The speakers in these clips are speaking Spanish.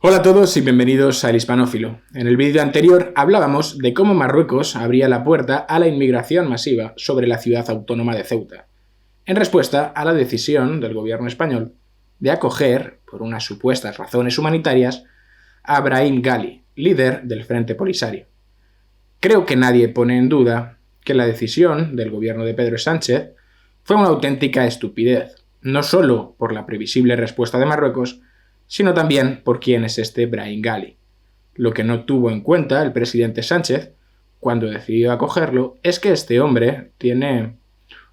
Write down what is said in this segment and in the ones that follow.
Hola a todos y bienvenidos al Hispanófilo. En el vídeo anterior hablábamos de cómo Marruecos abría la puerta a la inmigración masiva sobre la ciudad autónoma de Ceuta, en respuesta a la decisión del gobierno español de acoger, por unas supuestas razones humanitarias, a Brahim Ghali, líder del Frente Polisario. Creo que nadie pone en duda que la decisión del gobierno de Pedro Sánchez fue una auténtica estupidez, no solo por la previsible respuesta de Marruecos, sino también por quién es este Brahim Ghali. Lo que no tuvo en cuenta el presidente Sánchez cuando decidió acogerlo es que este hombre tiene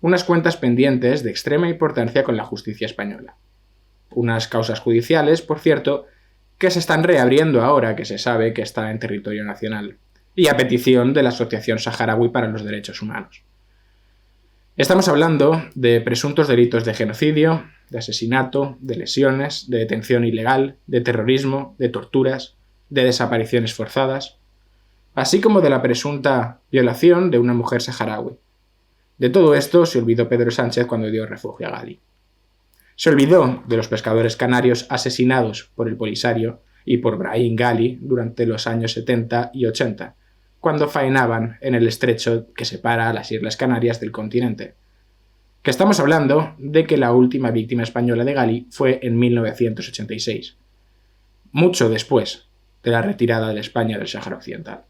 unas cuentas pendientes de extrema importancia con la justicia española. Unas causas judiciales, por cierto, que se están reabriendo ahora que se sabe que está en territorio nacional, y a petición de la Asociación Saharaui para los Derechos Humanos. Estamos hablando de presuntos delitos de genocidio, de asesinato, de lesiones, de detención ilegal, de terrorismo, de torturas, de desapariciones forzadas, así como de la presunta violación de una mujer saharaui. De todo esto se olvidó Pedro Sánchez cuando dio refugio a Ghali. Se olvidó de los pescadores canarios asesinados por el Polisario y por Brahim Ghali durante los años 70 y 80, cuando faenaban en el estrecho que separa a las Islas Canarias del continente. Que estamos hablando de que la última víctima española de Ghali fue en 1986, mucho después de la retirada de España del Sáhara Occidental.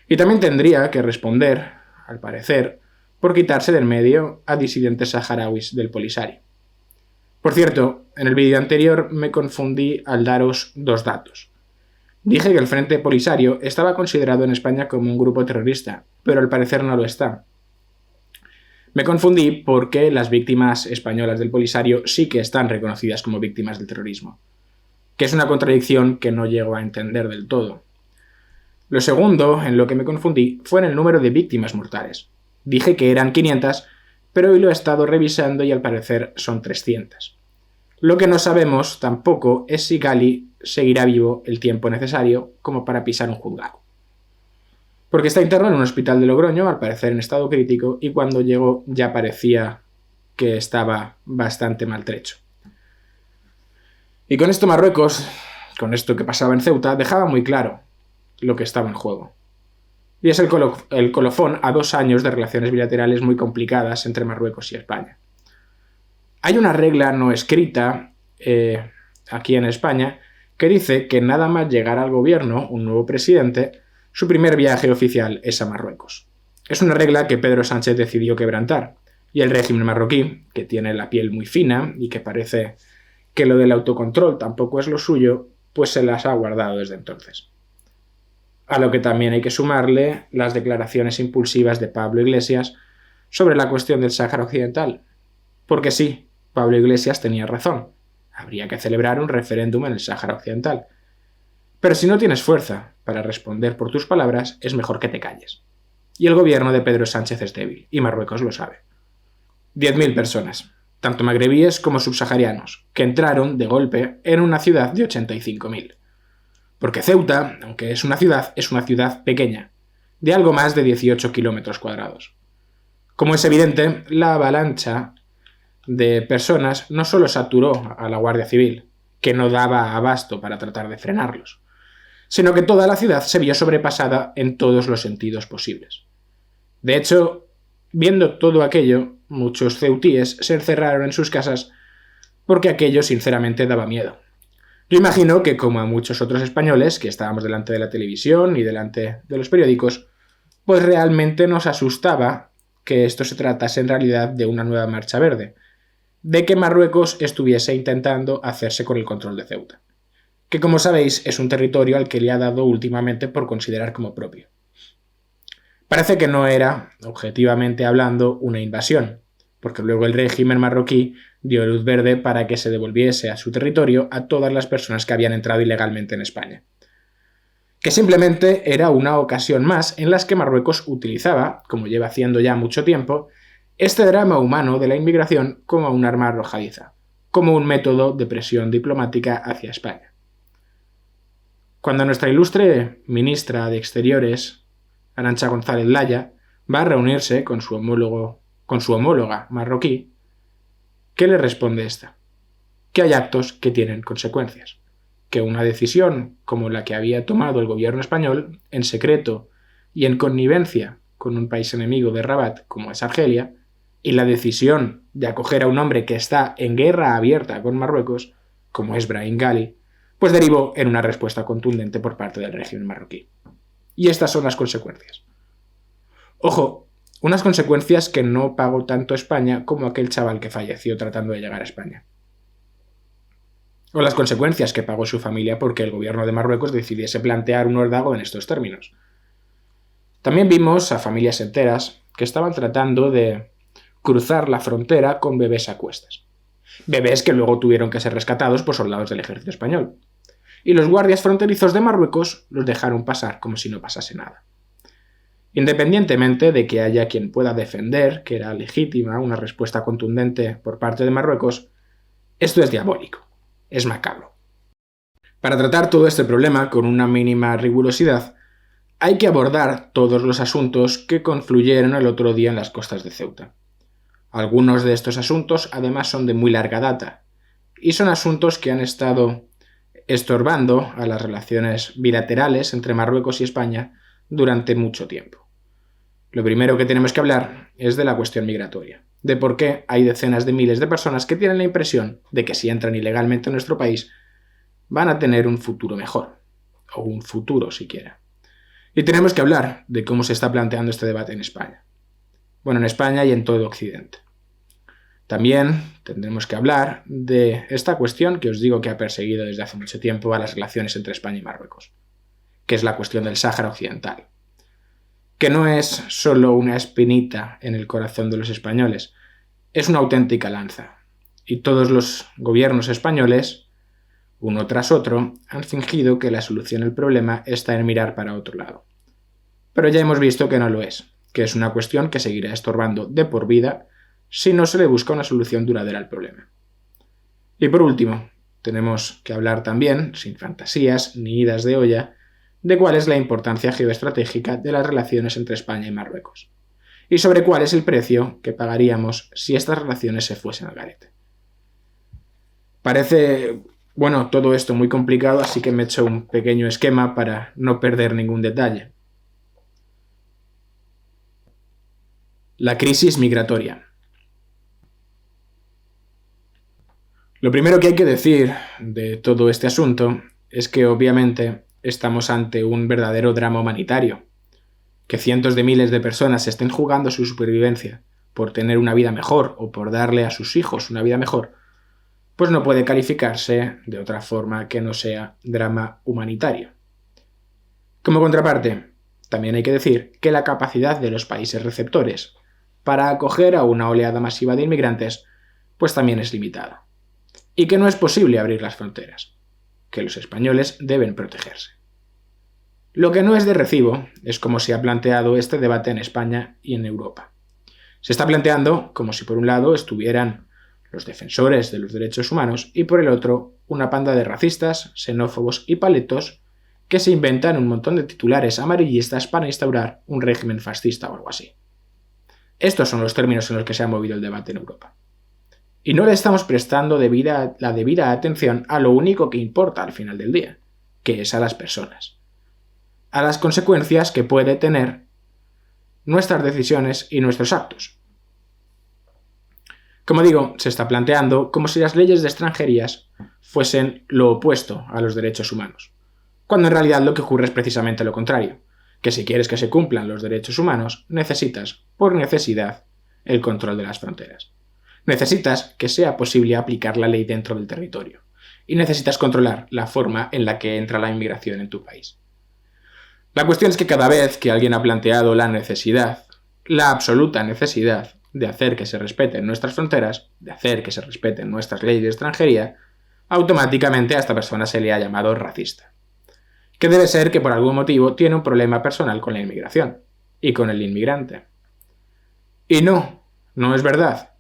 Y también tendría que responder, al parecer, por quitarse del medio a disidentes saharauis del Polisario. Por cierto, en el vídeo anterior me confundí al daros dos datos. Dije que el Frente Polisario estaba considerado en España como un grupo terrorista, pero al parecer no lo está. Me confundí porque las víctimas españolas del Polisario sí que están reconocidas como víctimas del terrorismo, que es una contradicción que no llego a entender del todo. Lo segundo, en lo que me confundí, fue en el número de víctimas mortales. Dije que eran 500, pero hoy lo he estado revisando y al parecer son 300. Lo que no sabemos tampoco es si Ghali seguirá vivo el tiempo necesario como para pisar un juzgado. Porque está interno en un hospital de Logroño, al parecer en estado crítico, y cuando llegó ya parecía que estaba bastante maltrecho. Y con esto Marruecos, con esto que pasaba en Ceuta, dejaba muy claro lo que estaba en juego. Y es el colofón a 2 años de relaciones bilaterales muy complicadas entre Marruecos y España. Hay una regla no escrita aquí en España que dice que nada más llegar al gobierno un nuevo presidente, su primer viaje oficial es a Marruecos. Es una regla que Pedro Sánchez decidió quebrantar, y el régimen marroquí, que tiene la piel muy fina y que parece que lo del autocontrol tampoco es lo suyo, pues se las ha guardado desde entonces. A lo que también hay que sumarle las declaraciones impulsivas de Pablo Iglesias sobre la cuestión del Sáhara Occidental. Porque sí, Pablo Iglesias tenía razón. Habría que celebrar un referéndum en el Sáhara Occidental. Pero si no tienes fuerza para responder por tus palabras, es mejor que te calles. Y el gobierno de Pedro Sánchez es débil, y Marruecos lo sabe. 10.000 personas, tanto magrebíes como subsaharianos, que entraron de golpe en una ciudad de 85.000. Porque Ceuta, aunque es una ciudad pequeña, de algo más de 18 kilómetros cuadrados. Como es evidente, la avalancha de personas no solo saturó a la Guardia Civil, que no daba abasto para tratar de frenarlos, sino que toda la ciudad se vio sobrepasada en todos los sentidos posibles. De hecho, viendo todo aquello, muchos ceutíes se encerraron en sus casas porque aquello sinceramente daba miedo. Yo imagino que, como a muchos otros españoles que estábamos delante de la televisión y delante de los periódicos, pues realmente nos asustaba que esto se tratase en realidad de una nueva marcha verde, de que Marruecos estuviese intentando hacerse con el control de Ceuta, que como sabéis es un territorio al que le ha dado últimamente por considerar como propio. Parece que no era, objetivamente hablando, una invasión, porque luego el régimen marroquí dio luz verde para que se devolviese a su territorio a todas las personas que habían entrado ilegalmente en España. Que simplemente era una ocasión más en las que Marruecos utilizaba, como lleva haciendo ya mucho tiempo, este drama humano de la inmigración como un arma arrojadiza, como un método de presión diplomática hacia España. Cuando nuestra ilustre ministra de Exteriores, Arantxa González Laya, va a reunirse con su homóloga marroquí, ¿qué le responde esta? Que hay actos que tienen consecuencias. que una decisión como la que había tomado el gobierno español, en secreto y en connivencia con un país enemigo de Rabat como es Argelia, y la decisión de acoger a un hombre que está en guerra abierta con Marruecos, como es Brahim Ghali, pues derivó en una respuesta contundente por parte del régimen marroquí. Y estas son las consecuencias. Ojo, unas consecuencias que no pagó tanto España como aquel chaval que falleció tratando de llegar a España. O las consecuencias que pagó su familia porque el gobierno de Marruecos decidiese plantear un órdago en estos términos. También vimos a familias enteras que estaban tratando de cruzar la frontera con bebés a cuestas. Bebés que luego tuvieron que ser rescatados por soldados del ejército español. Y los guardias fronterizos de Marruecos los dejaron pasar como si no pasase nada. Independientemente de que haya quien pueda defender que era legítima una respuesta contundente por parte de Marruecos, esto es diabólico, es macabro. Para tratar todo este problema con una mínima rigurosidad, hay que abordar todos los asuntos que confluyeron el otro día en las costas de Ceuta. Algunos de estos asuntos además son de muy larga data, y son asuntos que han estado estorbando a las relaciones bilaterales entre Marruecos y España durante mucho tiempo. Lo primero que tenemos que hablar es de la cuestión migratoria, de por qué hay decenas de miles de personas que tienen la impresión de que si entran ilegalmente en nuestro país van a tener un futuro mejor, o un futuro siquiera. Y tenemos que hablar de cómo se está planteando este debate en España. Bueno, en España y en todo Occidente. También tendremos que hablar de esta cuestión que os digo que ha perseguido desde hace mucho tiempo a las relaciones entre España y Marruecos, que es la cuestión del Sáhara Occidental, que no es solo una espinita en el corazón de los españoles, es una auténtica lanza. Y todos los gobiernos españoles, uno tras otro, han fingido que la solución al problema está en mirar para otro lado. Pero ya hemos visto que no lo es, que es una cuestión que seguirá estorbando de por vida si no se le busca una solución duradera al problema. Y por último, tenemos que hablar también, sin fantasías ni idas de olla, de cuál es la importancia geoestratégica de las relaciones entre España y Marruecos, y sobre cuál es el precio que pagaríamos si estas relaciones se fuesen al garete. Parece, todo esto muy complicado, así que me he hecho un pequeño esquema para no perder ningún detalle. La crisis migratoria. Lo primero que hay que decir de todo este asunto es que obviamente estamos ante un verdadero drama humanitario. Que cientos de miles de personas estén jugando su supervivencia por tener una vida mejor o por darle a sus hijos una vida mejor, pues no puede calificarse de otra forma que no sea drama humanitario. Como contraparte, también hay que decir que la capacidad de los países receptores para acoger a una oleada masiva de inmigrantes pues también es limitada. Y que no es posible abrir las fronteras, que los españoles deben protegerse. Lo que no es de recibo es cómo se ha planteado este debate en España y en Europa. Se está planteando como si por un lado estuvieran los defensores de los derechos humanos y por el otro una panda de racistas, xenófobos y paletos que se inventan un montón de titulares amarillistas para instaurar un régimen fascista o algo así. Estos son los términos en los que se ha movido el debate en Europa. Y no le estamos prestando la debida atención a lo único que importa al final del día, que es a las personas. A las consecuencias que puede tener nuestras decisiones y nuestros actos. Como digo, se está planteando como si las leyes de extranjerías fuesen lo opuesto a los derechos humanos, cuando en realidad lo que ocurre es precisamente lo contrario, que si quieres que se cumplan los derechos humanos, necesitas, por necesidad, el control de las fronteras. Necesitas que sea posible aplicar la ley dentro del territorio, y necesitas controlar la forma en la que entra la inmigración en tu país. La cuestión es que cada vez que alguien ha planteado la necesidad, la absoluta necesidad, de hacer que se respeten nuestras fronteras, de hacer que se respeten nuestras leyes de extranjería, automáticamente a esta persona se le ha llamado racista. Que debe ser que por algún motivo tiene un problema personal con la inmigración, y con el inmigrante. Y no es verdad.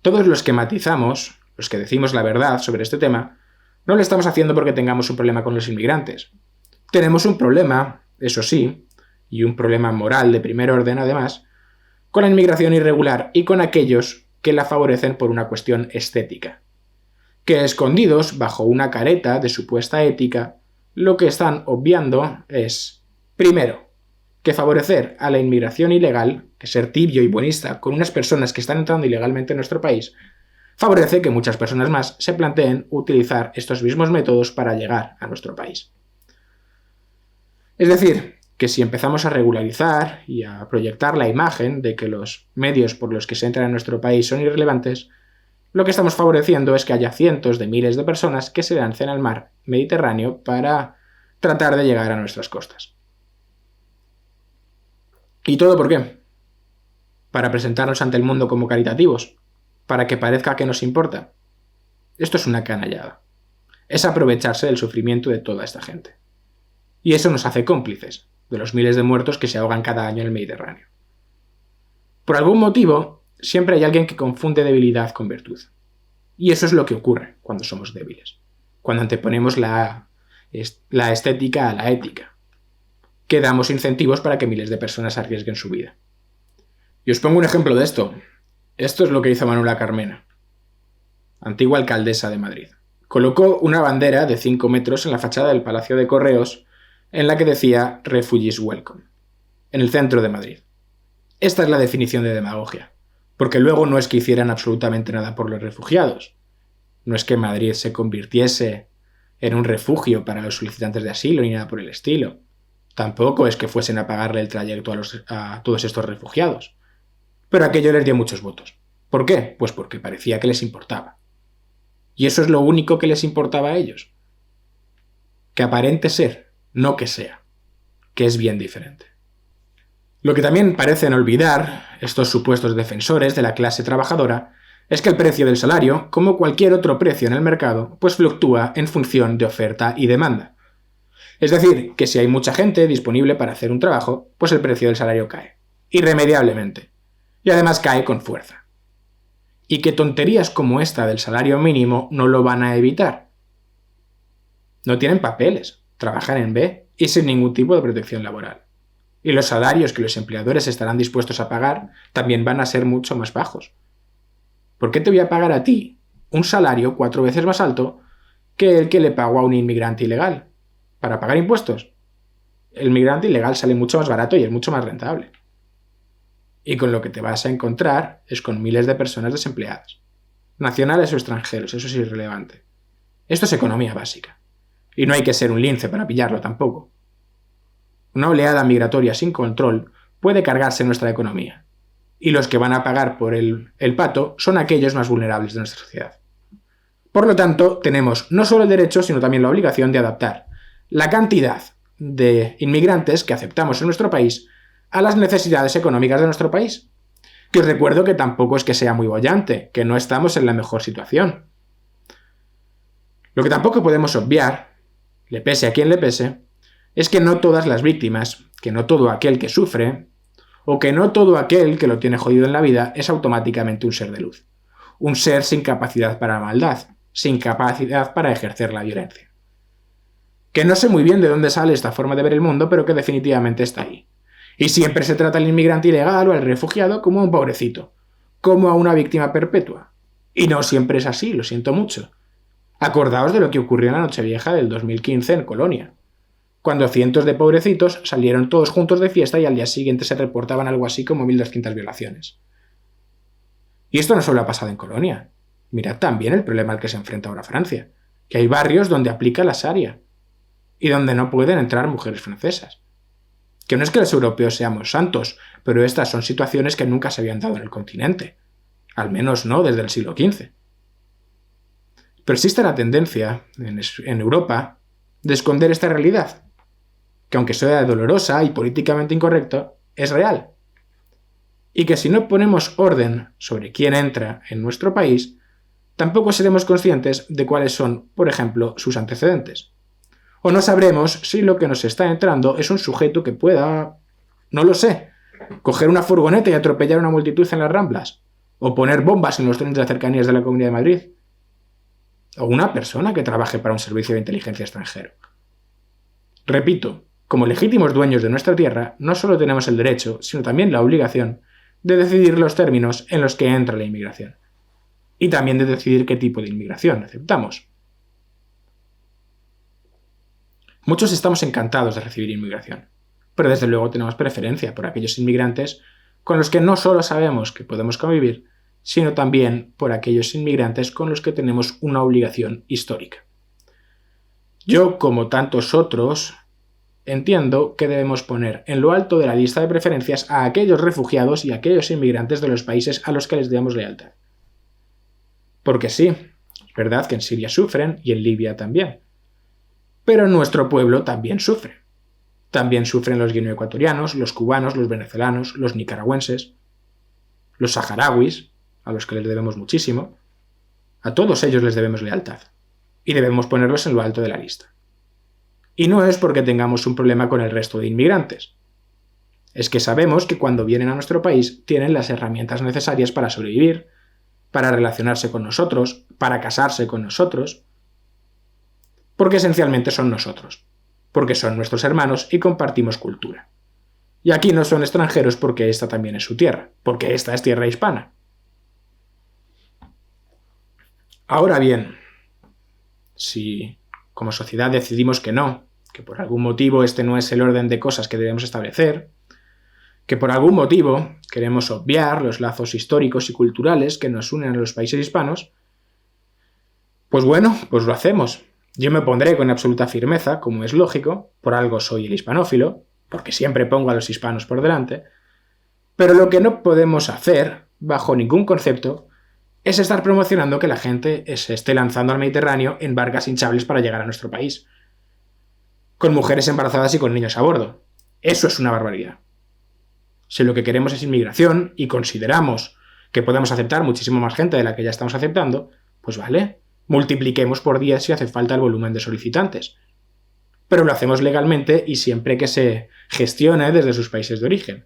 Todos los que matizamos, los que decimos la verdad sobre este tema, no lo estamos haciendo porque tengamos un problema con los inmigrantes. Tenemos un problema, eso sí, y un problema moral de primer orden además, con la inmigración irregular y con aquellos que la favorecen por una cuestión estética. que escondidos bajo una careta de supuesta ética, lo que están obviando es, primero, que favorecer a la inmigración ilegal, que ser tibio y buenista con unas personas que están entrando ilegalmente en nuestro país, favorece que muchas personas más se planteen utilizar estos mismos métodos para llegar a nuestro país. Es decir, que si empezamos a regularizar y a proyectar la imagen de que los medios por los que se entra en nuestro país son irrelevantes, lo que estamos favoreciendo es que haya cientos de miles de personas que se lancen al mar Mediterráneo para tratar de llegar a nuestras costas. ¿Y todo por qué? Para presentarnos ante el mundo como caritativos, para que parezca que nos importa. Esto es una canallada. Es aprovecharse del sufrimiento de toda esta gente. Y eso nos hace cómplices de los miles de muertos que se ahogan cada año en el Mediterráneo. Por algún motivo, siempre hay alguien que confunde debilidad con virtud. Y eso es lo que ocurre cuando somos débiles, cuando anteponemos la estética a la ética, que damos incentivos para que miles de personas arriesguen su vida. Y os pongo un ejemplo de esto. Esto es lo que hizo Manuela Carmena, antigua alcaldesa de Madrid. Colocó una bandera de 5 metros en la fachada del Palacio de Correos en la que decía Refugees Welcome, en el centro de Madrid. Esta es la definición de demagogia, porque luego no es que hicieran absolutamente nada por los refugiados. No es que Madrid se convirtiese en un refugio para los solicitantes de asilo ni nada por el estilo. Tampoco es que fuesen a pagarle el trayecto a todos estos refugiados. Pero aquello les dio muchos votos. ¿Por qué? Pues porque parecía que les importaba. Y eso es lo único que les importaba a ellos. Que aparente ser, no que sea. Que es bien diferente. Lo que también parecen olvidar estos supuestos defensores de la clase trabajadora es que el precio del salario, como cualquier otro precio en el mercado, pues fluctúa en función de oferta y demanda. Es decir, que si hay mucha gente disponible para hacer un trabajo, pues el precio del salario cae. Irremediablemente. Y además cae con fuerza. Y que tonterías como esta del salario mínimo no lo van a evitar. No tienen papeles, trabajan en B y sin ningún tipo de protección laboral. Y los salarios que los empleadores estarán dispuestos a pagar también van a ser mucho más bajos. ¿Por qué te voy a pagar a ti un salario 4 veces más alto que el que le pago a un inmigrante ilegal? ¿Para pagar impuestos? El migrante ilegal sale mucho más barato y es mucho más rentable. Y con lo que te vas a encontrar es con miles de personas desempleadas. Nacionales o extranjeros, eso es irrelevante. Esto es economía básica. Y no hay que ser un lince para pillarlo tampoco. Una oleada migratoria sin control puede cargarse nuestra economía. Y los que van a pagar por el pato son aquellos más vulnerables de nuestra sociedad. Por lo tanto, tenemos no solo el derecho, sino también la obligación de adaptar la cantidad de inmigrantes que aceptamos en nuestro país a las necesidades económicas de nuestro país. Que os recuerdo que tampoco es que sea muy boyante, que no estamos en la mejor situación. Lo que tampoco podemos obviar, le pese a quien le pese, es que no todas las víctimas, que no todo aquel que sufre, o que no todo aquel que lo tiene jodido en la vida es automáticamente un ser de luz. Un ser sin capacidad para la maldad, sin capacidad para ejercer la violencia. Que no sé muy bien de dónde sale esta forma de ver el mundo, pero que definitivamente está ahí. Y siempre se trata al inmigrante ilegal o al refugiado como a un pobrecito, como a una víctima perpetua. Y no siempre es así, lo siento mucho. Acordaos de lo que ocurrió en la Nochevieja del 2015 en Colonia, cuando cientos de pobrecitos salieron todos juntos de fiesta y al día siguiente se reportaban algo así como 1.200 violaciones. Y esto no solo ha pasado en Colonia. Mirad también el problema al que se enfrenta ahora Francia, que hay barrios donde aplica la Sharia y donde no pueden entrar mujeres francesas. Que no es que los europeos seamos santos, pero estas son situaciones que nunca se habían dado en el continente. Al menos no desde el siglo XV. Pero existe la tendencia, en Europa, de esconder esta realidad, que aunque sea dolorosa y políticamente incorrecta, es real. Y que si no ponemos orden sobre quién entra en nuestro país, tampoco seremos conscientes de cuáles son, por ejemplo, sus antecedentes. O no sabremos si lo que nos está entrando es un sujeto que pueda, no lo sé, coger una furgoneta y atropellar a una multitud en las Ramblas, o poner bombas en los trenes de cercanías de la Comunidad de Madrid, o una persona que trabaje para un servicio de inteligencia extranjero. Repito, como legítimos dueños de nuestra tierra, no solo tenemos el derecho, sino también la obligación de decidir los términos en los que entra la inmigración. y también de decidir qué tipo de inmigración aceptamos. Muchos estamos encantados de recibir inmigración, pero desde luego tenemos preferencia por aquellos inmigrantes con los que no solo sabemos que podemos convivir, sino también por aquellos inmigrantes con los que tenemos una obligación histórica. Yo, como tantos otros, entiendo que debemos poner en lo alto de la lista de preferencias a aquellos refugiados y a aquellos inmigrantes de los países a los que les demos lealtad. Porque sí, es verdad que en Siria sufren y en Libia también. Pero nuestro pueblo también sufre. También sufren los guineoecuatorianos, los cubanos, los venezolanos, los nicaragüenses, los saharauis, a los que les debemos muchísimo. A todos ellos les debemos lealtad. Y debemos ponerlos en lo alto de la lista. Y no es porque tengamos un problema con el resto de inmigrantes. Es que sabemos que cuando vienen a nuestro país tienen las herramientas necesarias para sobrevivir, para relacionarse con nosotros, para casarse con nosotros, porque esencialmente son nosotros, porque son nuestros hermanos y compartimos cultura. Y aquí no son extranjeros porque esta también es su tierra, porque esta es tierra hispana. Ahora bien, si como sociedad decidimos que no, que por algún motivo este no es el orden de cosas que debemos establecer, que por algún motivo queremos obviar los lazos históricos y culturales que nos unen a los países hispanos, pues bueno, pues lo hacemos. Yo me pondré con absoluta firmeza, como es lógico, por algo soy el hispanófilo, porque siempre pongo a los hispanos por delante, pero lo que no podemos hacer, bajo ningún concepto, es estar promocionando que la gente se esté lanzando al Mediterráneo en barcas hinchables para llegar a nuestro país, con mujeres embarazadas y con niños a bordo. Eso es una barbaridad. Si lo que queremos es inmigración y consideramos que podemos aceptar muchísimo más gente de la que ya estamos aceptando, pues vale, multipliquemos por 10 si hace falta el volumen de solicitantes. Pero lo hacemos legalmente y siempre que se gestione desde sus países de origen.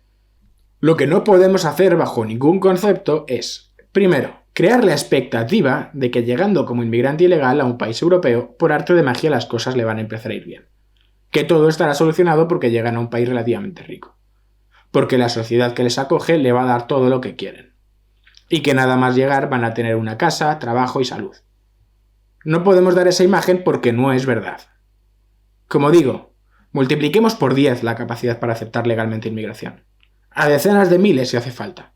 Lo que no podemos hacer bajo ningún concepto es, primero, crear la expectativa de que llegando como inmigrante ilegal a un país europeo, por arte de magia las cosas le van a empezar a ir bien. Que todo estará solucionado porque llegan a un país relativamente rico. Porque la sociedad que les acoge le va a dar todo lo que quieren. Y que nada más llegar van a tener una casa, trabajo y salud. No podemos dar esa imagen porque no es verdad. Como digo, multipliquemos por 10 la capacidad para aceptar legalmente inmigración. A decenas de miles si hace falta.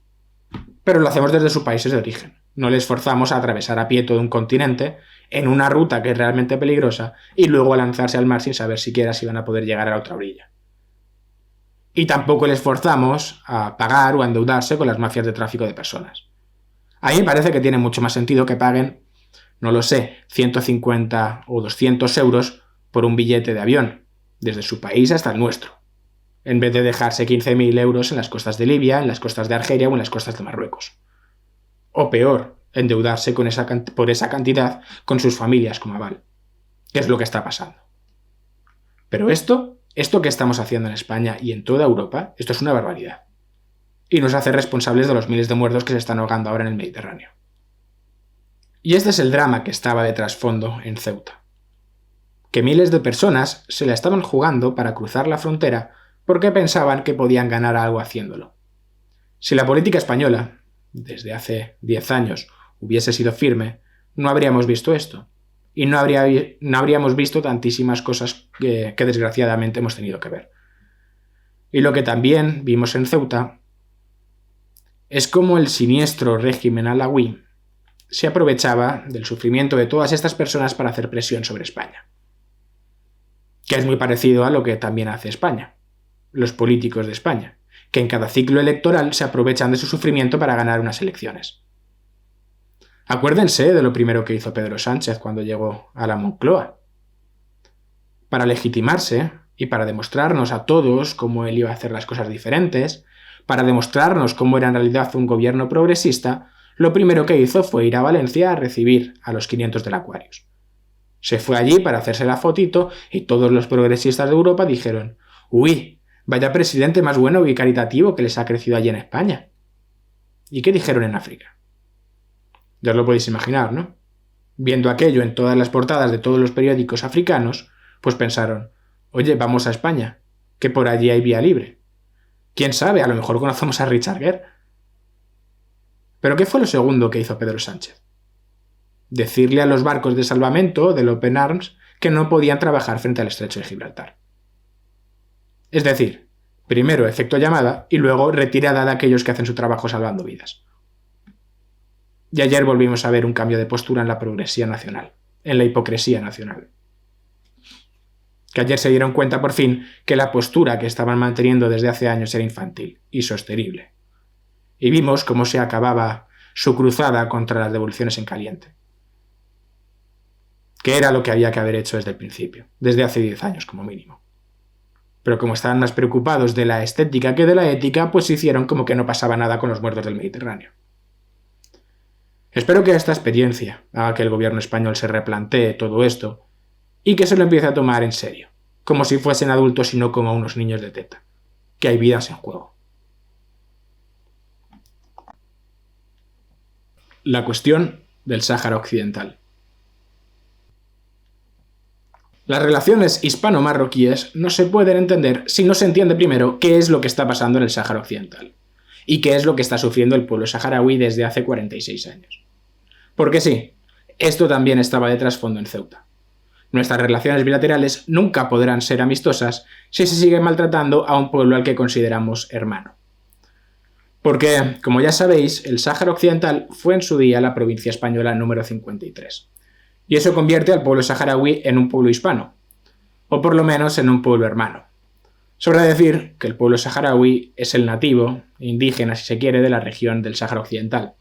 Pero lo hacemos desde sus países de origen. No les forzamos a atravesar a pie todo un continente en una ruta que es realmente peligrosa y luego a lanzarse al mar sin saber siquiera si van a poder llegar a la otra orilla. Y tampoco les forzamos a pagar o a endeudarse con las mafias de tráfico de personas. A mí me parece que tiene mucho más sentido que paguen, no lo sé, 150 o 200 euros por un billete de avión, desde su país hasta el nuestro, en vez de dejarse 15.000 euros en las costas de Libia, en las costas de Argelia o en las costas de Marruecos. O peor, endeudarse por esa cantidad con sus familias como aval, que es lo que está pasando. Pero esto que estamos haciendo en España y en toda Europa, esto es una barbaridad. Y nos hace responsables de los miles de muertos que se están ahogando ahora en el Mediterráneo. Y este es el drama que estaba de trasfondo en Ceuta. Que miles de personas se la estaban jugando para cruzar la frontera porque pensaban que podían ganar algo haciéndolo. Si la política española, desde hace 10 años, hubiese sido firme, no habríamos visto esto. Y no habríamos visto tantísimas cosas que desgraciadamente hemos tenido que ver. Y lo que también vimos en Ceuta es cómo el siniestro régimen alauí se aprovechaba del sufrimiento de todas estas personas para hacer presión sobre España. Que es muy parecido a lo que también hace España, los políticos de España, que en cada ciclo electoral se aprovechan de su sufrimiento para ganar unas elecciones. Acuérdense de lo primero que hizo Pedro Sánchez cuando llegó a la Moncloa. Para legitimarse y para demostrarnos a todos cómo él iba a hacer las cosas diferentes, para demostrarnos cómo era en realidad un gobierno progresista, lo primero que hizo fue ir a Valencia a recibir a los 500 del Aquarius. Se fue allí para hacerse la fotito y todos los progresistas de Europa dijeron: «Uy, vaya presidente más bueno y caritativo que les ha crecido allí en España». ¿Y qué dijeron en África? Ya os lo podéis imaginar, ¿no? Viendo aquello en todas las portadas de todos los periódicos africanos, pues pensaron: «Oye, vamos a España, que por allí hay vía libre. ¿Quién sabe? A lo mejor conocemos a Richard Gere». ¿Pero qué fue lo segundo que hizo Pedro Sánchez? decirle a los barcos de salvamento del Open Arms que no podían trabajar frente al estrecho de Gibraltar. Es decir, primero efecto llamada y luego retirada de aquellos que hacen su trabajo salvando vidas. Y ayer volvimos a ver un cambio de postura en la progresía nacional, en la hipocresía nacional. Que ayer se dieron cuenta por fin que la postura que estaban manteniendo desde hace años era infantil y sostenible. Y vimos cómo se acababa su cruzada contra las devoluciones en caliente. Que era lo que había que haber hecho desde el principio, desde hace 10 años como mínimo. Pero como estaban más preocupados de la estética que de la ética, pues hicieron como que no pasaba nada con los muertos del Mediterráneo. Espero que esta experiencia haga que el gobierno español se replantee todo esto y que se lo empiece a tomar en serio, como si fuesen adultos y no como unos niños de teta, que hay vidas en juego. La cuestión del Sáhara Occidental. Las relaciones hispano-marroquíes no se pueden entender si no se entiende primero qué es lo que está pasando en el Sáhara Occidental y qué es lo que está sufriendo el pueblo saharaui desde hace 46 años. Porque sí, esto también estaba de trasfondo en Ceuta. Nuestras relaciones bilaterales nunca podrán ser amistosas si se sigue maltratando a un pueblo al que consideramos hermano. Porque, como ya sabéis, el Sáhara Occidental fue en su día la provincia española número 53. Y eso convierte al pueblo saharaui en un pueblo hispano, o por lo menos en un pueblo hermano. Sobra decir que el pueblo saharaui es el nativo, indígena si se quiere, de la región del Sáhara Occidental.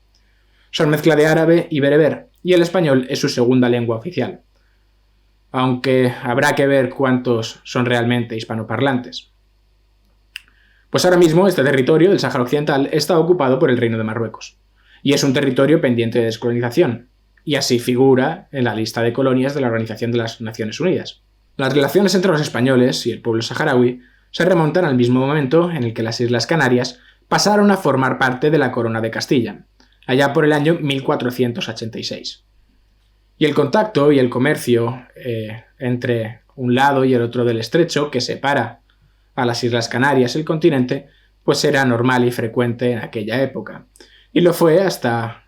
Son mezcla de árabe y bereber, y el español es su segunda lengua oficial. Aunque habrá que ver cuántos son realmente hispanoparlantes. Pues ahora mismo este territorio del Sáhara Occidental está ocupado por el Reino de Marruecos, y es un territorio pendiente de descolonización, y así figura en la lista de colonias de la Organización de las Naciones Unidas. Las relaciones entre los españoles y el pueblo saharaui se remontan al mismo momento en el que las Islas Canarias pasaron a formar parte de la Corona de Castilla, allá por el año 1486. Y el contacto y el comercio entre un lado y el otro del estrecho, que separa a las Islas Canarias y el continente, pues era normal y frecuente en aquella época. Y lo fue hasta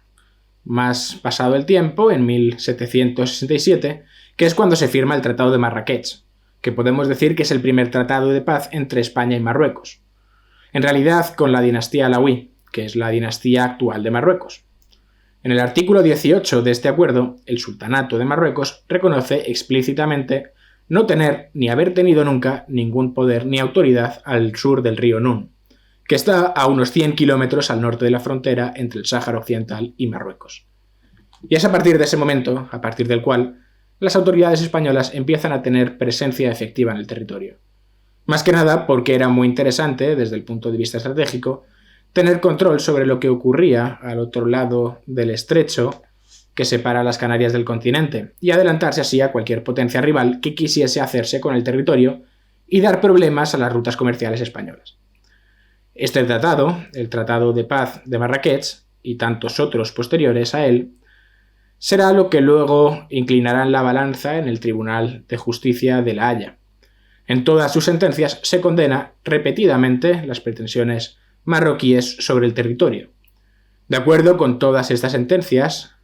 más pasado el tiempo, en 1767, que es cuando se firma el Tratado de Marrakech, que podemos decir que es el primer tratado de paz entre España y Marruecos. En realidad con la dinastía alauí, que es la dinastía actual de Marruecos. En el artículo 18 de este acuerdo, el Sultanato de Marruecos reconoce explícitamente no tener ni haber tenido nunca ningún poder ni autoridad al sur del río Nun, que está a unos 100 kilómetros al norte de la frontera entre el Sáhara Occidental y Marruecos. Y es a partir de ese momento, a partir del cual, las autoridades españolas empiezan a tener presencia efectiva en el territorio. Más que nada porque era muy interesante, desde el punto de vista estratégico, tener control sobre lo que ocurría al otro lado del estrecho que separa las Canarias del continente, y adelantarse así a cualquier potencia rival que quisiese hacerse con el territorio y dar problemas a las rutas comerciales españolas. Este tratado, el Tratado de Paz de Marrakech, y tantos otros posteriores a él, será lo que luego inclinará la balanza en el Tribunal de Justicia de La Haya. En todas sus sentencias se condena repetidamente las pretensiones marroquíes sobre el territorio. De acuerdo con todas estas sentencias,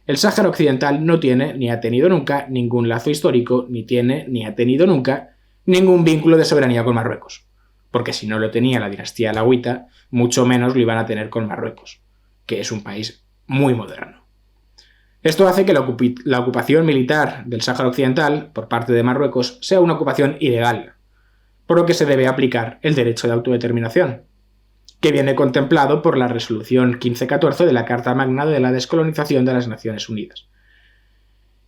el Sáhara Occidental no tiene ni ha tenido nunca ningún lazo histórico, ni tiene ni ha tenido nunca ningún vínculo de soberanía con Marruecos, porque si no lo tenía la dinastía alauita, mucho menos lo iban a tener con Marruecos, que es un país muy moderno. Esto hace que la ocupación militar del Sáhara Occidental por parte de Marruecos sea una ocupación ilegal, por lo que se debe aplicar el derecho de autodeterminación, que viene contemplado por la resolución 1514 de la Carta Magna de la Descolonización de las Naciones Unidas,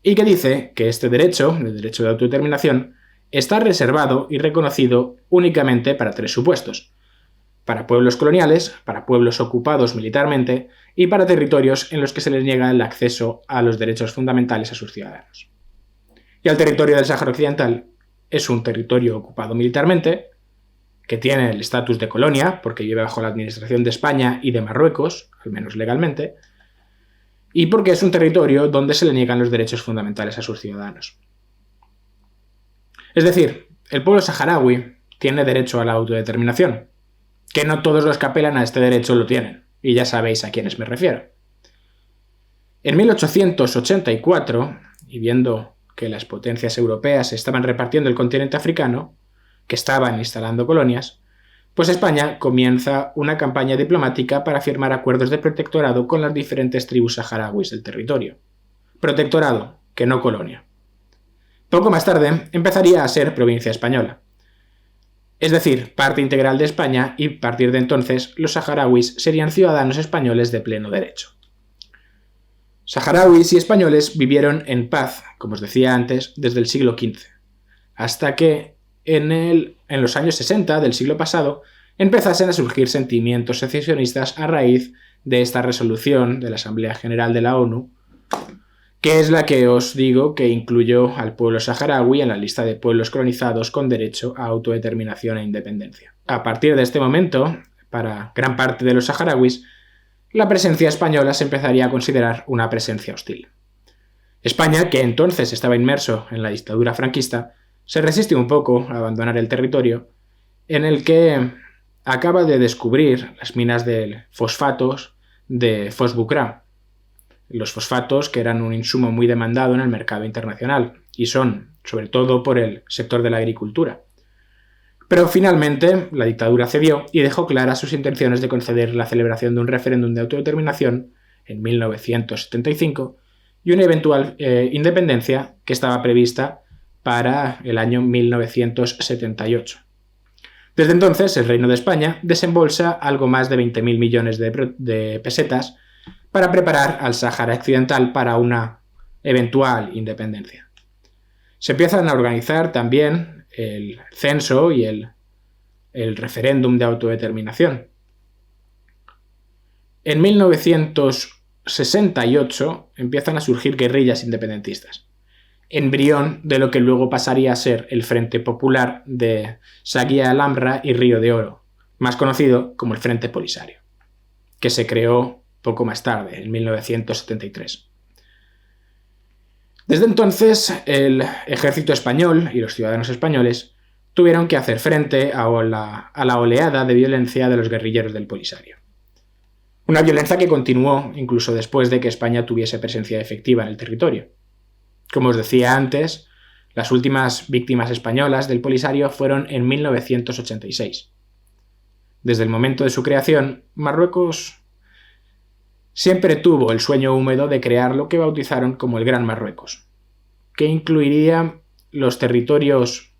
y que dice que este derecho, el derecho de autodeterminación, está reservado y reconocido únicamente para 3 supuestos: para pueblos coloniales, para pueblos ocupados militarmente y para territorios en los que se les niega el acceso a los derechos fundamentales a sus ciudadanos. Y el territorio del Sáhara Occidental es un territorio ocupado militarmente, que tiene el estatus de colonia, porque vive bajo la administración de España y de Marruecos, al menos legalmente, y porque es un territorio donde se le niegan los derechos fundamentales a sus ciudadanos. Es decir, el pueblo saharaui tiene derecho a la autodeterminación, que no todos los que apelan a este derecho lo tienen, y ya sabéis a quiénes me refiero. En 1884, y viendo que las potencias europeas estaban repartiendo el continente africano, que estaban instalando colonias, pues España comienza una campaña diplomática para firmar acuerdos de protectorado con las diferentes tribus saharauis del territorio. Protectorado, que no colonia. Poco más tarde empezaría a ser provincia española. Es decir, parte integral de España, y a partir de entonces los saharauis serían ciudadanos españoles de pleno derecho. Saharauis y españoles vivieron en paz, como os decía antes, desde el siglo XV, hasta que en los años 60 del siglo pasado empezasen a surgir sentimientos secesionistas a raíz de esta resolución de la Asamblea General de la ONU, que es la que os digo que incluyó al pueblo saharaui en la lista de pueblos colonizados con derecho a autodeterminación e independencia. A partir de este momento, para gran parte de los saharauis, la presencia española se empezaría a considerar una presencia hostil. España, que entonces estaba inmerso en la dictadura franquista, se resiste un poco a abandonar el territorio, en el que acaba de descubrir las minas de fosfatos de Fosbucrá. Los fosfatos, que eran un insumo muy demandado en el mercado internacional, y son, sobre todo, por el sector de la agricultura. Pero finalmente la dictadura cedió y dejó claras sus intenciones de conceder la celebración de un referéndum de autodeterminación en 1975 y una eventual independencia que estaba prevista para el año 1978. Desde entonces, el Reino de España desembolsa algo más de 20.000 millones de pesetas para preparar al Sáhara Occidental para una eventual independencia. Se empiezan a organizar también el censo y el referéndum de autodeterminación. En 1968 empiezan a surgir guerrillas independentistas, embrión de lo que luego pasaría a ser el Frente Popular de Saguiya Alhambra y Río de Oro, más conocido como el Frente Polisario, que se creó poco más tarde, en 1973. Desde entonces, el ejército español y los ciudadanos españoles tuvieron que hacer frente a la oleada de violencia de los guerrilleros del Polisario. Una violencia que continuó incluso después de que España tuviese presencia efectiva en el territorio. Como os decía antes, las últimas víctimas españolas del Polisario fueron en 1986. Desde el momento de su creación, Marruecos siempre tuvo el sueño húmedo de crear lo que bautizaron como el Gran Marruecos, que incluiría los territorios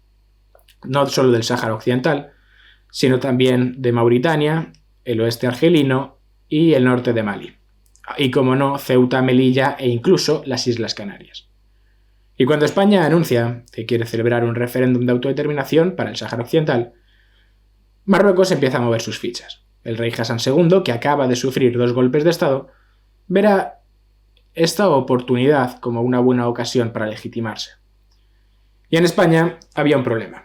no solo del Sáhara Occidental, sino también de Mauritania, el oeste argelino y el norte de Mali. Y, como no, Ceuta, Melilla e incluso las Islas Canarias. Y cuando España anuncia que quiere celebrar un referéndum de autodeterminación para el Sáhara Occidental, Marruecos empieza a mover sus fichas. El rey Hassan II, que acaba de sufrir 2 golpes de Estado, verá esta oportunidad como una buena ocasión para legitimarse. Y en España había un problema.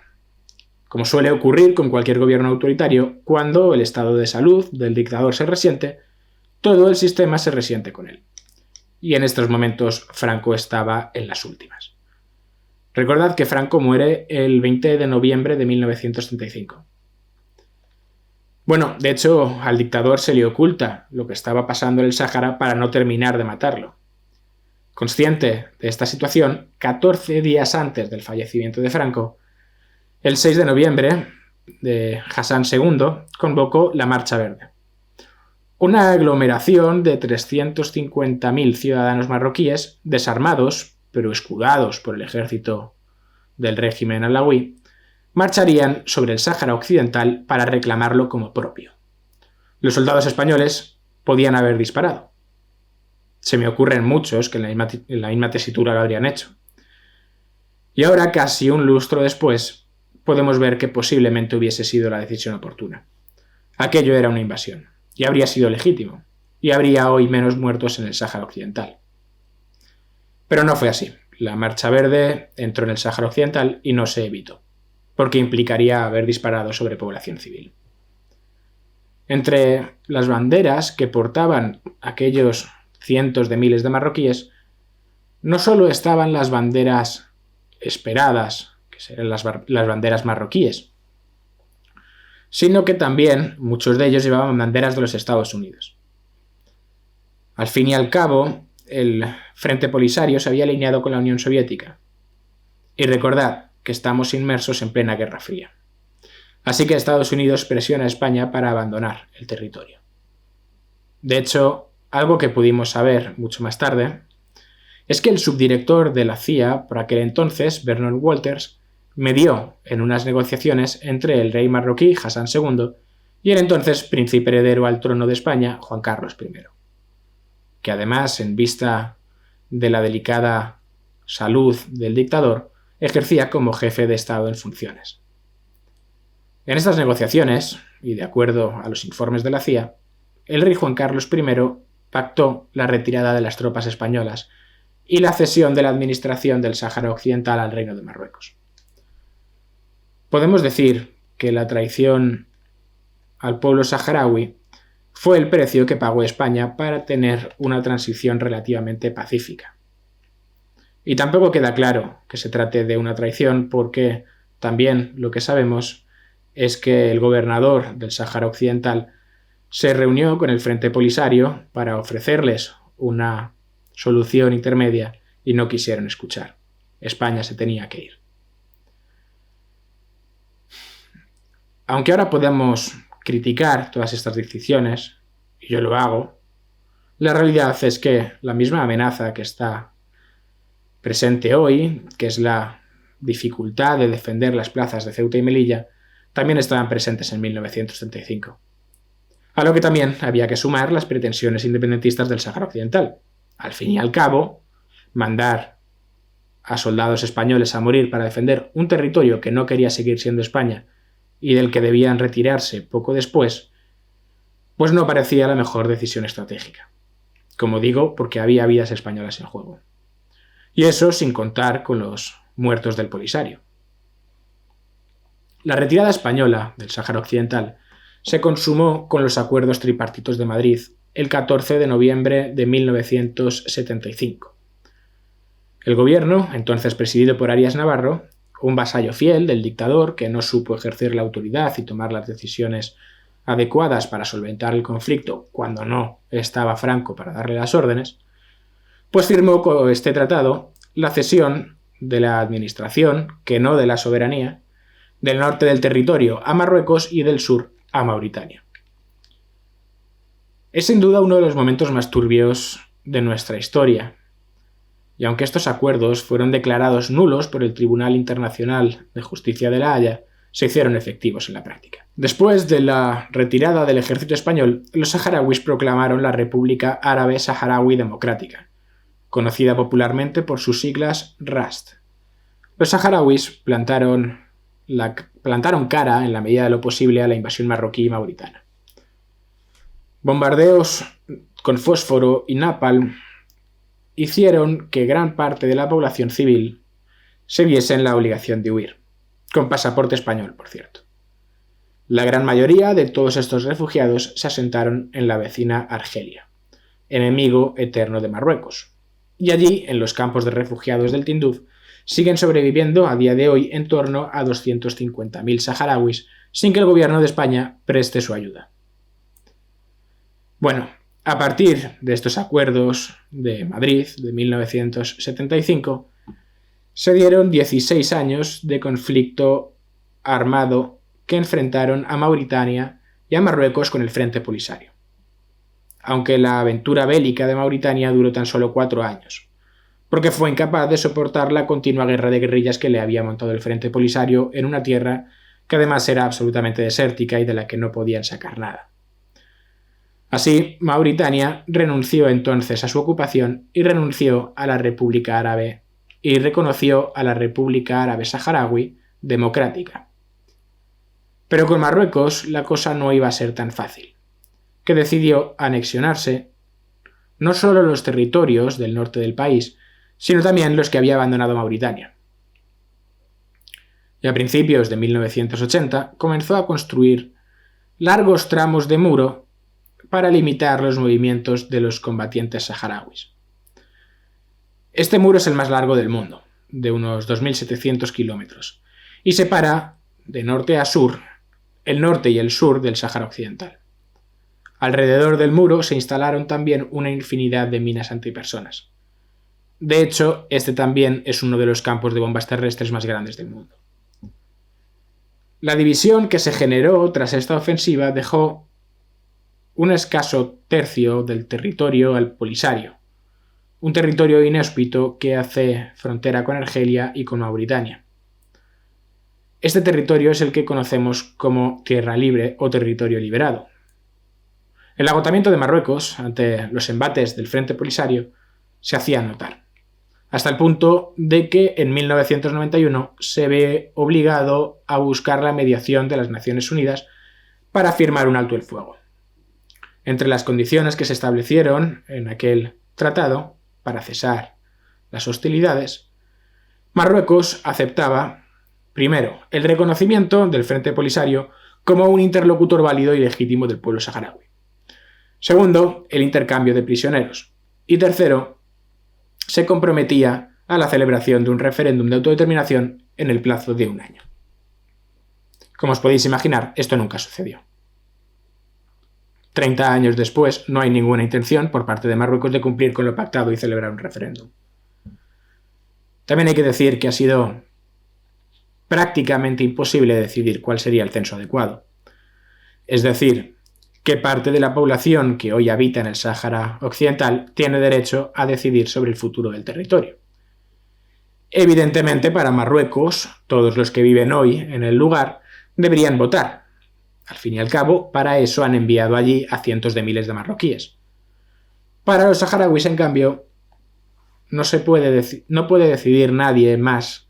Como suele ocurrir con cualquier gobierno autoritario, cuando el estado de salud del dictador se resiente, todo el sistema se resiente con él. Y en estos momentos Franco estaba en las últimas. Recordad que Franco muere el 20 de noviembre de 1935. Bueno, de hecho, al dictador se le oculta lo que estaba pasando en el Sáhara para no terminar de matarlo. Consciente de esta situación, 14 días antes del fallecimiento de Franco, el 6 de noviembre, Hassan II convocó la Marcha Verde. Una aglomeración de 350.000 ciudadanos marroquíes desarmados, pero escudados por el ejército del régimen alauí, marcharían sobre el Sáhara Occidental para reclamarlo como propio. Los soldados españoles podían haber disparado. Se me ocurren muchos que en la misma tesitura lo habrían hecho. Y ahora, casi un lustro después, podemos ver que posiblemente hubiese sido la decisión oportuna. Aquello era una invasión, y habría sido legítimo, y habría hoy menos muertos en el Sáhara Occidental. Pero no fue así. La Marcha Verde entró en el Sáhara Occidental y no se evitó, porque implicaría haber disparado sobre población civil. Entre las banderas que portaban aquellos cientos de miles de marroquíes, no solo estaban las banderas esperadas, que serán las banderas marroquíes, sino que también muchos de ellos llevaban banderas de los Estados Unidos. Al fin y al cabo, el Frente Polisario se había alineado con la Unión Soviética. Y recordad que estamos inmersos en plena Guerra Fría. Así que Estados Unidos presiona a España para abandonar el territorio. De hecho, algo que pudimos saber mucho más tarde es que el subdirector de la CIA por aquel entonces, Bernard Walters, medió en unas negociaciones entre el rey marroquí Hassan II y el entonces príncipe heredero al trono de España, Juan Carlos I, que además, en vista de la delicada salud del dictador, ejercía como jefe de Estado en funciones. En estas negociaciones, y de acuerdo a los informes de la CIA, el rey Juan Carlos I pactó la retirada de las tropas españolas y la cesión de la administración del Sáhara Occidental al Reino de Marruecos. Podemos decir que la traición al pueblo saharaui fue el precio que pagó España para tener una transición relativamente pacífica. Y tampoco queda claro que se trate de una traición porque también lo que sabemos es que el gobernador del Sáhara Occidental se reunió con el Frente Polisario para ofrecerles una solución intermedia y no quisieron escuchar. España se tenía que ir. Aunque ahora podemos criticar todas estas decisiones, y yo lo hago, la realidad es que la misma amenaza que está presente hoy, que es la dificultad de defender las plazas de Ceuta y Melilla, también estaban presentes en 1935. A lo que también había que sumar las pretensiones independentistas del Sáhara Occidental. Al fin y al cabo, mandar a soldados españoles a morir para defender un territorio que no quería seguir siendo España y del que debían retirarse poco después, pues no parecía la mejor decisión estratégica. Como digo, porque había vidas españolas en juego. Y eso sin contar con los muertos del Polisario. La retirada española del Sáhara Occidental se consumó con los acuerdos tripartitos de Madrid el 14 de noviembre de 1975. El gobierno, entonces presidido por Arias Navarro, un vasallo fiel del dictador que no supo ejercer la autoridad y tomar las decisiones adecuadas para solventar el conflicto cuando no estaba Franco para darle las órdenes, pues firmó con este tratado la cesión de la administración, que no de la soberanía, del norte del territorio a Marruecos y del sur a Mauritania. Es sin duda uno de los momentos más turbios de nuestra historia, y aunque estos acuerdos fueron declarados nulos por el Tribunal Internacional de Justicia de La Haya, se hicieron efectivos en la práctica. Después de la retirada del ejército español, los saharauis proclamaron la República Árabe Saharaui Democrática, conocida popularmente por sus siglas RASD. Los saharauis plantaron cara en la medida de lo posible a la invasión marroquí y mauritana. Bombardeos con fósforo y napalm hicieron que gran parte de la población civil se viese en la obligación de huir, con pasaporte español, por cierto. La gran mayoría de todos estos refugiados se asentaron en la vecina Argelia, enemigo eterno de Marruecos, y allí, en los campos de refugiados del Tinduf, siguen sobreviviendo a día de hoy en torno a 250.000 saharauis sin que el gobierno de España preste su ayuda. Bueno, a partir de estos acuerdos de Madrid de 1975, se dieron 16 años de conflicto armado que enfrentaron a Mauritania y a Marruecos con el Frente Polisario. Aunque la aventura bélica de Mauritania duró tan solo 4 años, porque fue incapaz de soportar la continua guerra de guerrillas que le había montado el Frente Polisario en una tierra que además era absolutamente desértica y de la que no podían sacar nada. Así, Mauritania renunció entonces a su ocupación y renunció a la República Árabe y reconoció a la República Árabe Saharaui Democrática. Pero con Marruecos la cosa no iba a ser tan fácil, que decidió anexionarse no solo los territorios del norte del país, sino también los que había abandonado Mauritania. Y a principios de 1980 comenzó a construir largos tramos de muro para limitar los movimientos de los combatientes saharauis. Este muro es el más largo del mundo, de unos 2.700 kilómetros, y separa de norte a sur el norte y el sur del Sáhara Occidental. Alrededor del muro se instalaron también una infinidad de minas antipersonas. De hecho, este también es uno de los campos de bombas terrestres más grandes del mundo. La división que se generó tras esta ofensiva dejó un escaso tercio del territorio al Polisario, un territorio inhóspito que hace frontera con Argelia y con Mauritania. Este territorio es el que conocemos como Tierra Libre o Territorio Liberado. El agotamiento de Marruecos ante los embates del Frente Polisario se hacía notar, hasta el punto de que en 1991 se ve obligado a buscar la mediación de las Naciones Unidas para firmar un alto el fuego. Entre las condiciones que se establecieron en aquel tratado para cesar las hostilidades, Marruecos aceptaba, primero, el reconocimiento del Frente Polisario como un interlocutor válido y legítimo del pueblo saharaui. Segundo, el intercambio de prisioneros. Y tercero, se comprometía a la celebración de un referéndum de autodeterminación en el plazo de un año. Como os podéis imaginar, esto nunca sucedió. 30 años después, no hay ninguna intención por parte de Marruecos de cumplir con lo pactado y celebrar un referéndum. También hay que decir que ha sido prácticamente imposible decidir cuál sería el censo adecuado. Es decir, qué parte de la población que hoy habita en el Sáhara Occidental tiene derecho a decidir sobre el futuro del territorio. Evidentemente, para Marruecos, todos los que viven hoy en el lugar deberían votar. Al fin y al cabo, para eso han enviado allí a cientos de miles de marroquíes. Para los saharauis, en cambio, no puede decidir nadie más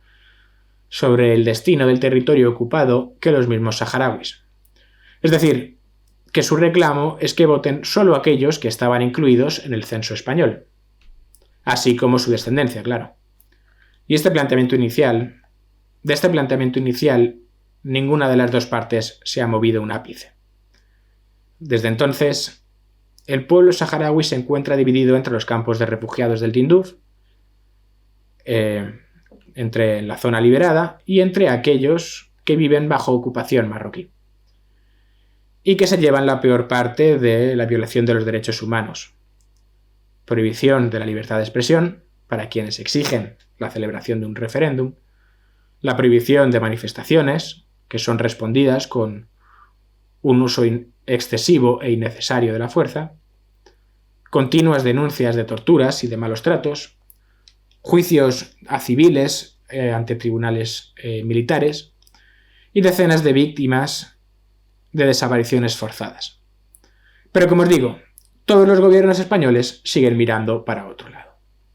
sobre el destino del territorio ocupado que los mismos saharauis. Es decir, que su reclamo es que voten solo aquellos que estaban incluidos en el censo español, así como su descendencia, claro. Y de este planteamiento inicial, ninguna de las dos partes se ha movido un ápice. Desde entonces, el pueblo saharaui se encuentra dividido entre los campos de refugiados del Tinduf, entre la zona liberada y entre aquellos que viven bajo ocupación marroquí, y que se llevan la peor parte de la violación de los derechos humanos. Prohibición de la libertad de expresión para quienes exigen la celebración de un referéndum, la prohibición de manifestaciones, que son respondidas con un uso excesivo e innecesario de la fuerza, continuas denuncias de torturas y de malos tratos, juicios a civiles ante tribunales militares y decenas de víctimas de desapariciones forzadas. Pero como os digo, todos los gobiernos españoles siguen mirando para otro lado.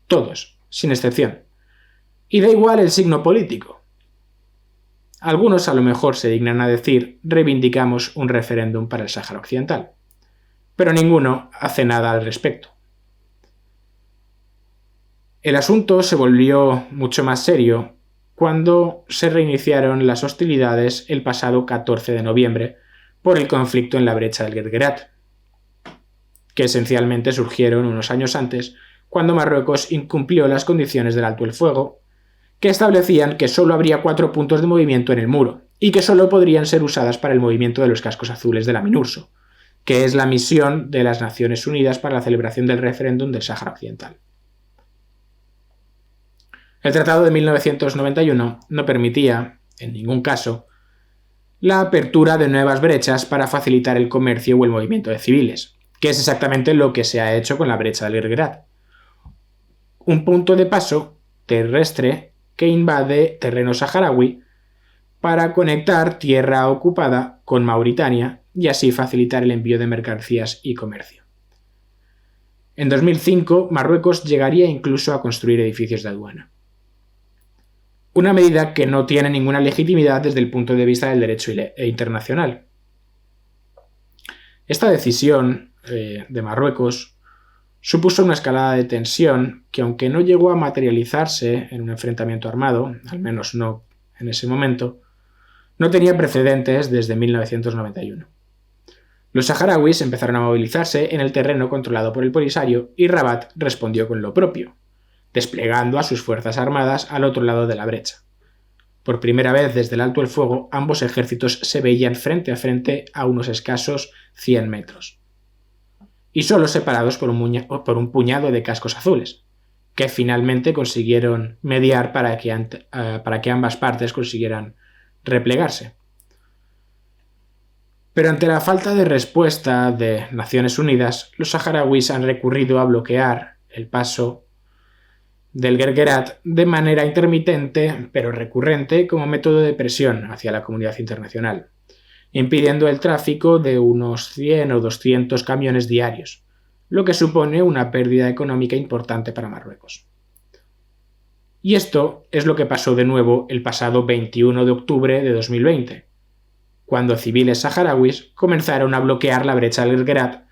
Todos, sin excepción. Y da igual el signo político. Algunos a lo mejor se dignan a decir reivindicamos un referéndum para el Sáhara Occidental, pero ninguno hace nada al respecto. El asunto se volvió mucho más serio cuando se reiniciaron las hostilidades el pasado 14 de noviembre por el conflicto en la brecha del Guerguerat, que esencialmente surgieron unos años antes, cuando Marruecos incumplió las condiciones del alto el fuego, que establecían que solo habría 4 puntos de movimiento en el muro, y que solo podrían ser usadas para el movimiento de los cascos azules de la MINURSO, que es la misión de las Naciones Unidas para la celebración del referéndum del Sáhara Occidental. El Tratado de 1991 no permitía, en ningún caso, la apertura de nuevas brechas para facilitar el comercio o el movimiento de civiles, que es exactamente lo que se ha hecho con la brecha del Guerguerat. Un punto de paso terrestre que invade terreno saharaui para conectar tierra ocupada con Mauritania y así facilitar el envío de mercancías y comercio. En 2005, Marruecos llegaría incluso a construir edificios de aduana. Una medida que no tiene ninguna legitimidad desde el punto de vista del derecho internacional. Esta decisión de Marruecos supuso una escalada de tensión que, aunque no llegó a materializarse en un enfrentamiento armado, al menos no en ese momento, no tenía precedentes desde 1991. Los saharauis empezaron a movilizarse en el terreno controlado por el Polisario y Rabat respondió con lo propio, desplegando a sus fuerzas armadas al otro lado de la brecha. Por primera vez desde el alto el fuego, ambos ejércitos se veían frente a frente a unos escasos 100 metros. y solo separados por un puñado de cascos azules, que finalmente consiguieron mediar para que ambas partes consiguieran replegarse. Pero ante la falta de respuesta de Naciones Unidas, los saharauis han recurrido a bloquear el paso del Guerguerat de manera intermitente pero recurrente como método de presión hacia la comunidad internacional, impidiendo el tráfico de unos 100 o 200 camiones diarios, lo que supone una pérdida económica importante para Marruecos. Y esto es lo que pasó de nuevo el pasado 21 de octubre de 2020, cuando civiles saharauis comenzaron a bloquear la brecha del Guerguerat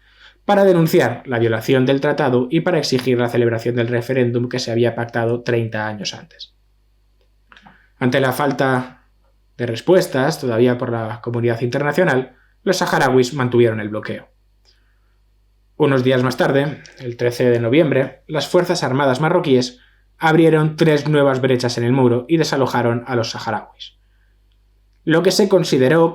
para denunciar la violación del tratado y para exigir la celebración del referéndum que se había pactado 30 años antes. Ante la falta de respuestas, todavía por la comunidad internacional, los saharauis mantuvieron el bloqueo. Unos días más tarde, el 13 de noviembre, las Fuerzas Armadas marroquíes abrieron 3 nuevas brechas en el muro y desalojaron a los saharauis, lo que se consideró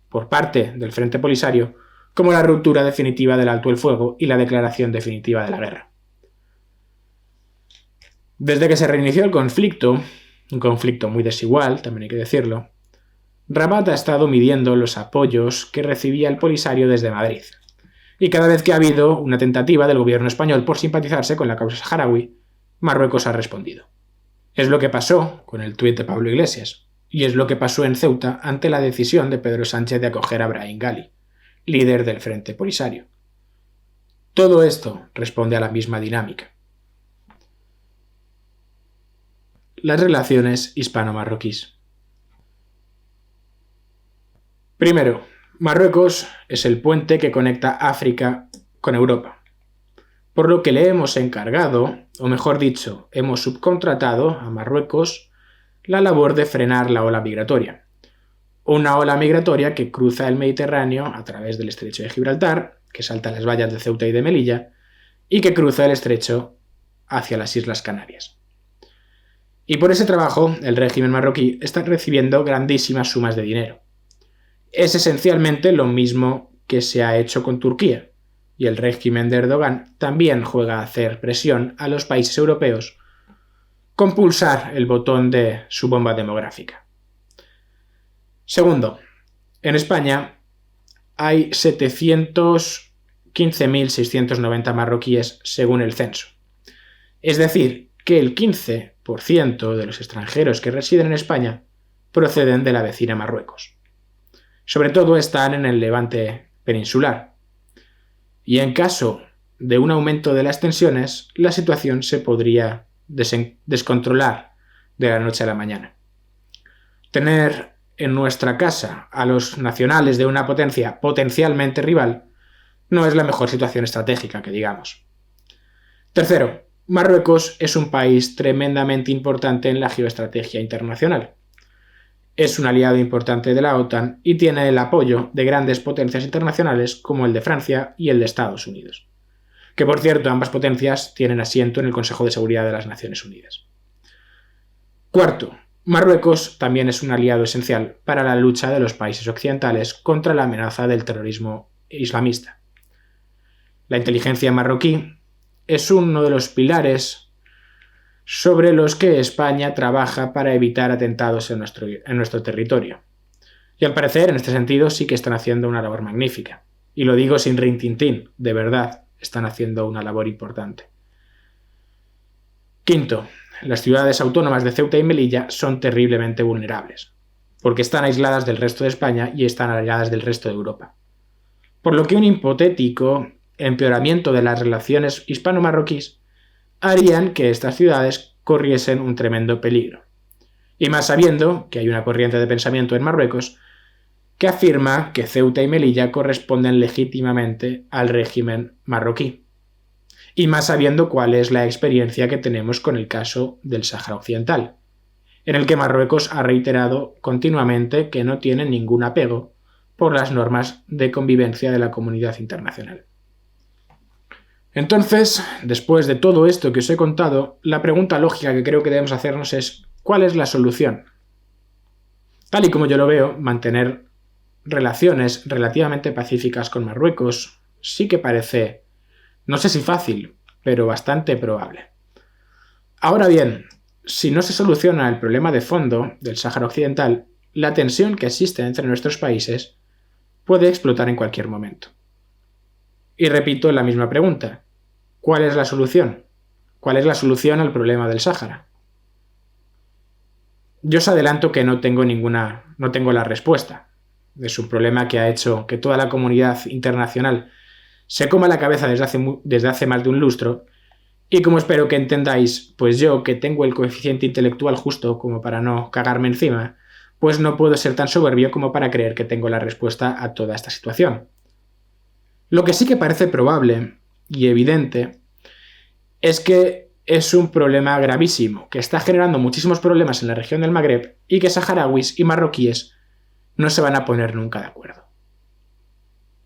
por parte del Frente Polisario como la ruptura definitiva del alto el fuego y la declaración definitiva de la guerra. Desde que se reinició el conflicto, un conflicto muy desigual, también hay que decirlo, Rabat ha estado midiendo los apoyos que recibía el Polisario desde Madrid, y cada vez que ha habido una tentativa del gobierno español por simpatizarse con la causa saharaui, Marruecos ha respondido. Es lo que pasó con el tuit de Pablo Iglesias, y es lo que pasó en Ceuta ante la decisión de Pedro Sánchez de acoger a Brahim Ghali, líder del Frente Polisario. Todo esto responde a la misma dinámica. Las relaciones hispano-marroquíes. Primero, Marruecos es el puente que conecta África con Europa, por lo que le hemos encargado, o mejor dicho, hemos subcontratado a Marruecos la labor de frenar la ola migratoria. Una ola migratoria que cruza el Mediterráneo a través del estrecho de Gibraltar, que salta las vallas de Ceuta y de Melilla, y que cruza el estrecho hacia las Islas Canarias. Y por ese trabajo, el régimen marroquí está recibiendo grandísimas sumas de dinero. Es esencialmente lo mismo que se ha hecho con Turquía, y el régimen de Erdogan también juega a hacer presión a los países europeos con pulsar el botón de su bomba demográfica. Segundo, en España hay 715.690 marroquíes según el censo. Es decir, que el 15% de los extranjeros que residen en España proceden de la vecina Marruecos. Sobre todo están en el Levante peninsular. Y en caso de un aumento de las tensiones, la situación se podría descontrolar de la noche a la mañana. Tener en nuestra casa a los nacionales de una potencia potencialmente rival no es la mejor situación estratégica, que digamos. Tercero, Marruecos es un país tremendamente importante en la geoestrategia internacional. Es un aliado importante de la OTAN y tiene el apoyo de grandes potencias internacionales como el de Francia y el de Estados Unidos, que por cierto ambas potencias tienen asiento en el Consejo de Seguridad de las Naciones Unidas. Cuarto, Marruecos también es un aliado esencial para la lucha de los países occidentales contra la amenaza del terrorismo islamista. La inteligencia marroquí es uno de los pilares sobre los que España trabaja para evitar atentados en nuestro territorio. Y al parecer, en este sentido, sí que están haciendo una labor magnífica. Y lo digo sin rintintín, de verdad, están haciendo una labor importante. Quinto, las ciudades autónomas de Ceuta y Melilla son terriblemente vulnerables, porque están aisladas del resto de España y están aisladas del resto de Europa. Por lo que un hipotético empeoramiento de las relaciones hispano-marroquíes harían que estas ciudades corriesen un tremendo peligro. Y más sabiendo que hay una corriente de pensamiento en Marruecos que afirma que Ceuta y Melilla corresponden legítimamente al régimen marroquí. Y más sabiendo cuál es la experiencia que tenemos con el caso del Sáhara Occidental, en el que Marruecos ha reiterado continuamente que no tiene ningún apego por las normas de convivencia de la comunidad internacional. Entonces, después de todo esto que os he contado, la pregunta lógica que creo que debemos hacernos es ¿cuál es la solución? Tal y como yo lo veo, mantener relaciones relativamente pacíficas con Marruecos sí que parece No sé si fácil, pero bastante probable. Ahora bien, si no se soluciona el problema de fondo del Sáhara Occidental, la tensión que existe entre nuestros países puede explotar en cualquier momento. Y repito la misma pregunta. ¿Cuál es la solución? ¿Cuál es la solución al problema del Sáhara? Yo os adelanto que no tengo la respuesta. Es un problema que ha hecho que toda la comunidad internacional se coma la cabeza desde hace más de un lustro, y como espero que entendáis, pues yo, que tengo el coeficiente intelectual justo como para no cagarme encima, pues no puedo ser tan soberbio como para creer que tengo la respuesta a toda esta situación. Lo que sí que parece probable y evidente es que es un problema gravísimo, que está generando muchísimos problemas en la región del Magreb y que saharauis y marroquíes no se van a poner nunca de acuerdo.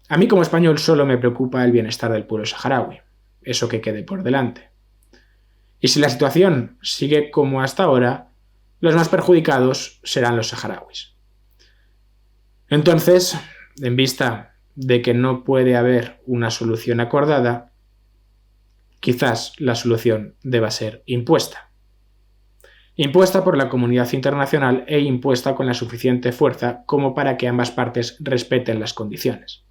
A mí como español solo me preocupa el bienestar del pueblo saharaui, eso que quede por delante. Y si la situación sigue como hasta ahora, los más perjudicados serán los saharauis. Entonces, en vista de que no puede haber una solución acordada, quizás la solución deba ser impuesta. Impuesta por la comunidad internacional e impuesta con la suficiente fuerza como para que ambas partes respeten las condiciones.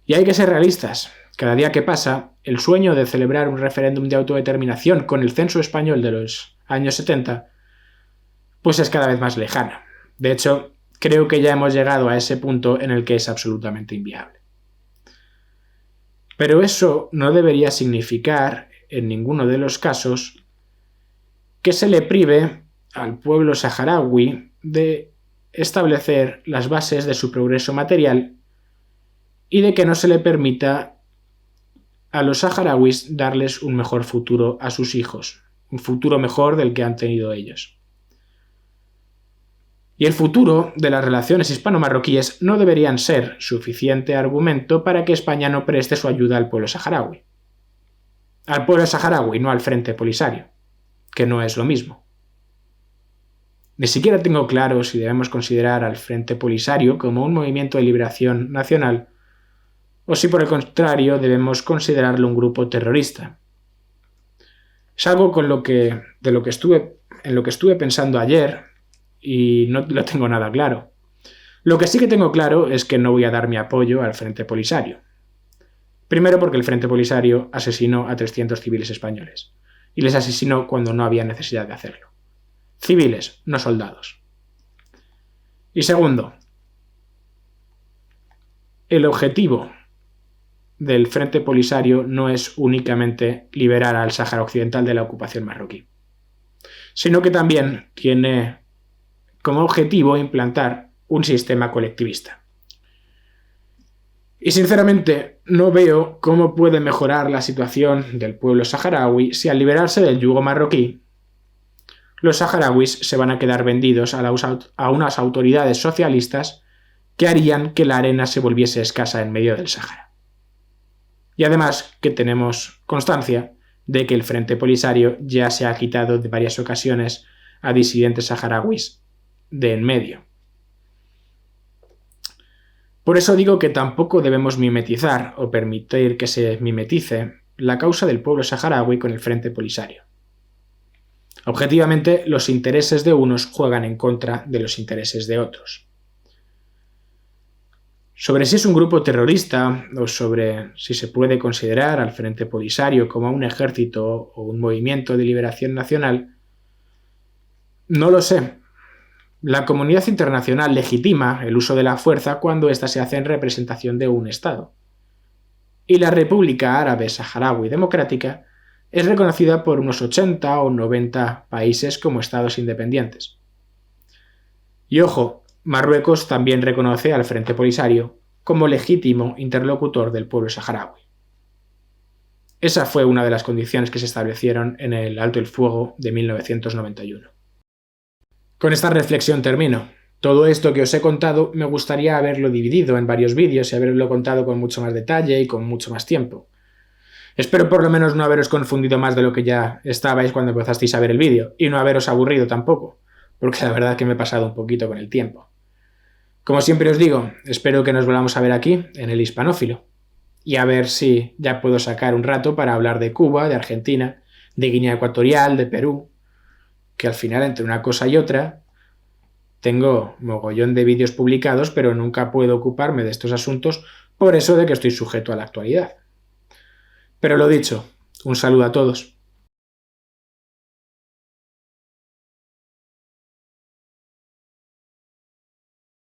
Y hay que ser realistas. Cada día que pasa, el sueño de celebrar un referéndum de autodeterminación con el censo español de los años 70, pues es cada vez más lejana. De hecho, creo que ya hemos llegado a ese punto en el que es absolutamente inviable. Pero eso no debería significar, en ninguno de los casos, que se le prive al pueblo saharaui de establecer las bases de su progreso material y de que no se le permita a los saharauis darles un mejor futuro a sus hijos, un futuro mejor del que han tenido ellos. Y el futuro de las relaciones hispano-marroquíes no deberían ser suficiente argumento para que España no preste su ayuda al pueblo saharaui. Al pueblo saharaui, no al Frente Polisario, que no es lo mismo. Ni siquiera tengo claro si debemos considerar al Frente Polisario como un movimiento de liberación nacional o si por el contrario debemos considerarlo un grupo terrorista. Es algo en lo que estuve pensando ayer y no lo tengo nada claro. Lo que sí que tengo claro es que no voy a dar mi apoyo al Frente Polisario. Primero porque el Frente Polisario asesinó a 300 civiles españoles y les asesinó cuando no había necesidad de hacerlo. Civiles, no soldados. Y segundo, el objetivo del Frente Polisario no es únicamente liberar al Sáhara Occidental de la ocupación marroquí, sino que también tiene como objetivo implantar un sistema colectivista. Y sinceramente no veo cómo puede mejorar la situación del pueblo saharaui si al liberarse del yugo marroquí, los saharauis se van a quedar vendidos a unas autoridades socialistas que harían que la arena se volviese escasa en medio del Sáhara. Y además que tenemos constancia de que el Frente Polisario ya se ha quitado de varias ocasiones a disidentes saharauis de en medio. Por eso digo que tampoco debemos mimetizar o permitir que se mimetice la causa del pueblo saharaui con el Frente Polisario. Objetivamente, los intereses de unos juegan en contra de los intereses de otros. Sobre si es un grupo terrorista o sobre si se puede considerar al Frente Polisario como un ejército o un movimiento de liberación nacional, no lo sé. La comunidad internacional legitima el uso de la fuerza cuando ésta se hace en representación de un Estado. Y la República Árabe Saharaui Democrática es reconocida por unos 80 o 90 países como estados independientes. Y ojo, Marruecos también reconoce al Frente Polisario como legítimo interlocutor del pueblo saharaui. Esa fue una de las condiciones que se establecieron en el alto el fuego de 1991. Con esta reflexión termino. Todo esto que os he contado me gustaría haberlo dividido en varios vídeos y haberlo contado con mucho más detalle y con mucho más tiempo. Espero por lo menos no haberos confundido más de lo que ya estabais cuando empezasteis a ver el vídeo y no haberos aburrido tampoco, porque la verdad es que me he pasado un poquito con el tiempo. Como siempre os digo, espero que nos volvamos a ver aquí, en el Hispanófilo. y a ver si ya puedo sacar un rato para hablar de Cuba, de Argentina, de Guinea Ecuatorial, de Perú, que al final entre una cosa y otra tengo mogollón de vídeos publicados, pero nunca puedo ocuparme de estos asuntos por eso de que estoy sujeto a la actualidad. Pero lo dicho, un saludo a todos.